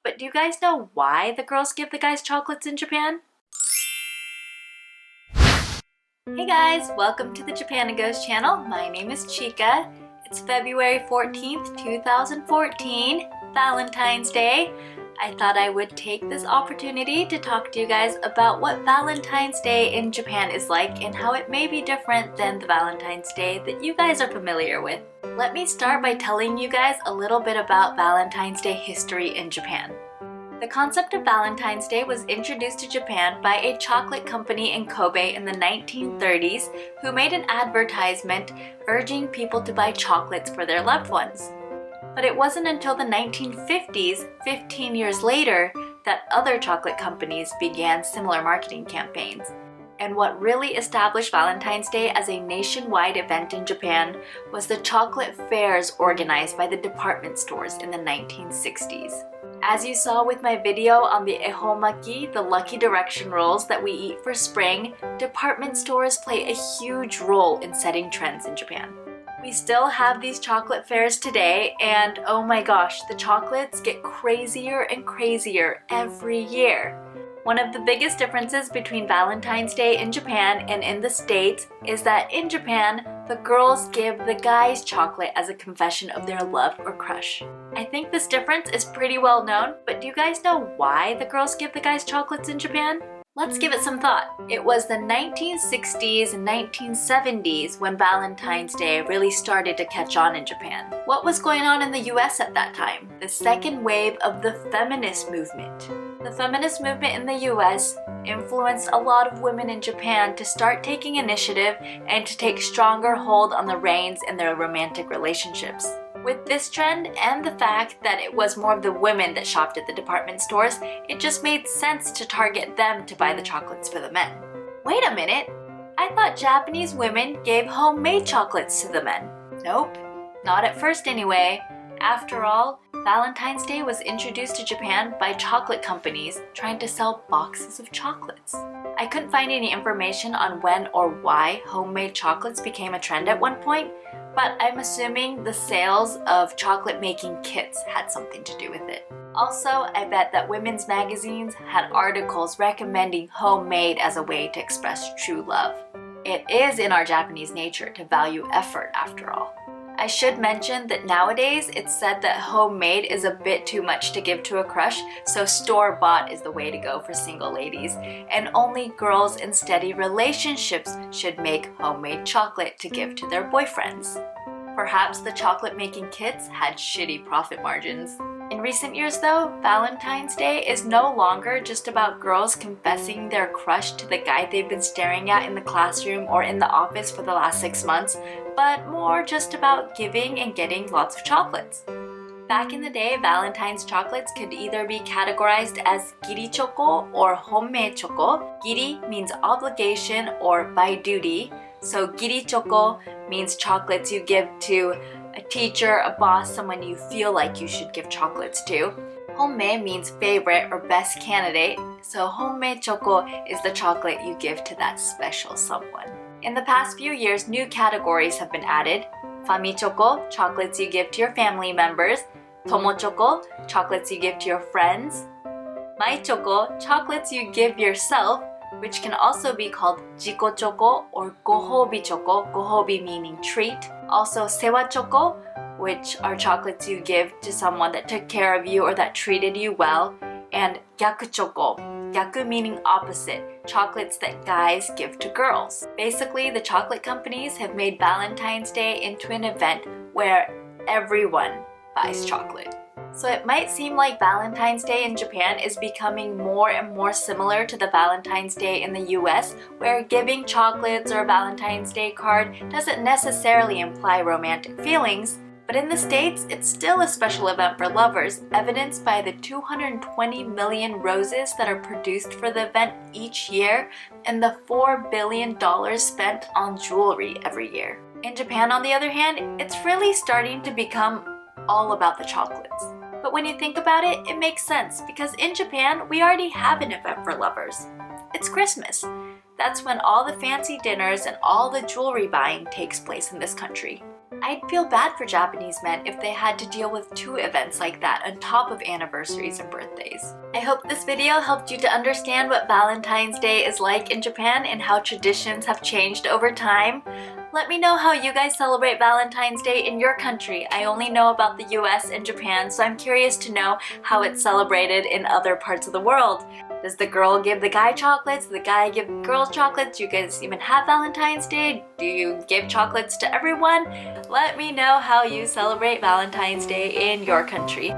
but do you guys know why the girls give the guys chocolates in Japan? Hey guys, welcome to the Japanagos channel. My name is Chika. It's February 14th, 2014, Valentine's Day. I thought I would take this opportunity to talk to you guys about what Valentine's Day in Japan is like and how it may be different than the Valentine's Day that you guys are familiar with. Let me start by telling you guys a little bit about Valentine's Day history in Japan. The concept of Valentine's Day was introduced to Japan by a chocolate company in Kobe in the 1930s who made an advertisement urging people to buy chocolates for their loved ones. But it wasn't until the 1950s, 15 years later, that other chocolate companies began similar marketing campaigns. And what really established Valentine's Day as a nationwide event in Japan was the chocolate fairs organized by the department stores in the 1960s. As you saw with my video on the ehomaki, the lucky direction rolls that we eat for spring, department stores play a huge role in setting trends in Japan. We still have these chocolate fairs today, and oh my gosh, the chocolates get crazier and crazier every year. One of the biggest differences between Valentine's Day in Japan and in the States is that in Japan, the girls give the guys chocolate as a confession of their love or crush. I think this difference is pretty well known, but do you guys know why the girls give the guys chocolates in Japan? Let's give it some thought. It was the 1960s and 1970s when Valentine's Day really started to catch on in Japan. What was going on in the US at that time? The second wave of the feminist movement. The feminist movement in the US influenced a lot of women in Japan to start taking initiative and to take stronger hold on the reins in their romantic relationships. With this trend and the fact that it was more of the women that shopped at the department stores, it just made sense to target them to buy the chocolates for the men. Wait a minute! I thought Japanese women gave homemade chocolates to the men. Nope, not at first anyway. After all, Valentine's Day was introduced to Japan by chocolate companies trying to sell boxes of chocolates. I couldn't find any information on when or why homemade chocolates became a trend at one point, but I'm assuming the sales of chocolate making kits had something to do with it. Also, I bet that women's magazines had articles recommending homemade as a way to express true love. It is in our Japanese nature to value effort after all. I should mention that nowadays it's said that homemade is a bit too much to give to a crush, so store-bought is the way to go for single ladies, and only girls in steady relationships should make homemade chocolate to give to their boyfriends. Perhaps the chocolate making kits had shitty profit margins. In recent years though, Valentine's Day is no longer just about girls confessing their crush to the guy they've been staring at in the classroom or in the office for the last 6 months, but more just about giving and getting lots of chocolates. Back in the day, Valentine's chocolates could either be categorized as giri choco or hommei choco. Giri means obligation or by duty, so giri choco means chocolates you give to a teacher, a boss, someone you feel like you should give chocolates to. Hommei means favorite or best candidate, so hommei choco is the chocolate you give to that special someone. In the past few years, new categories have been added. Fami choco, chocolates you give to your family members. Tomo choco, chocolates you give to your friends. Mai choco, chocolates you give yourself, which can also be called jiko choco or gohobi choco, gohobi meaning treat. Also sewa choco, which are chocolates you give to someone that took care of you or that treated you well. And gyaku choco, gyaku meaning opposite, chocolates that guys give to girls. Basically, the chocolate companies have made Valentine's Day into an event where everyone buys chocolate. So it might seem like Valentine's Day in Japan is becoming more and more similar to the Valentine's Day in the US, where giving chocolates or a Valentine's Day card doesn't necessarily imply romantic feelings, but in the States, it's still a special event for lovers, evidenced by the 220 million roses that are produced for the event each year and the $4 billion spent on jewelry every year. In Japan, on the other hand, it's really starting to become all about the chocolates. But when you think about it, it makes sense because in Japan, we already have an event for lovers. It's Christmas. That's when all the fancy dinners and all the jewelry buying takes place in this country. I'd feel bad for Japanese men if they had to deal with two events like that on top of anniversaries and birthdays. I hope this video helped you to understand what Valentine's Day is like in Japan and how traditions have changed over time. Let me know how you guys celebrate Valentine's Day in your country. I only know about the US and Japan, so I'm curious to know how it's celebrated in other parts of the world. Does the girl give the guy chocolates? Does the guy give girls chocolates? Do you guys even have Valentine's Day? Do you give chocolates to everyone? Let me know how you celebrate Valentine's Day in your country.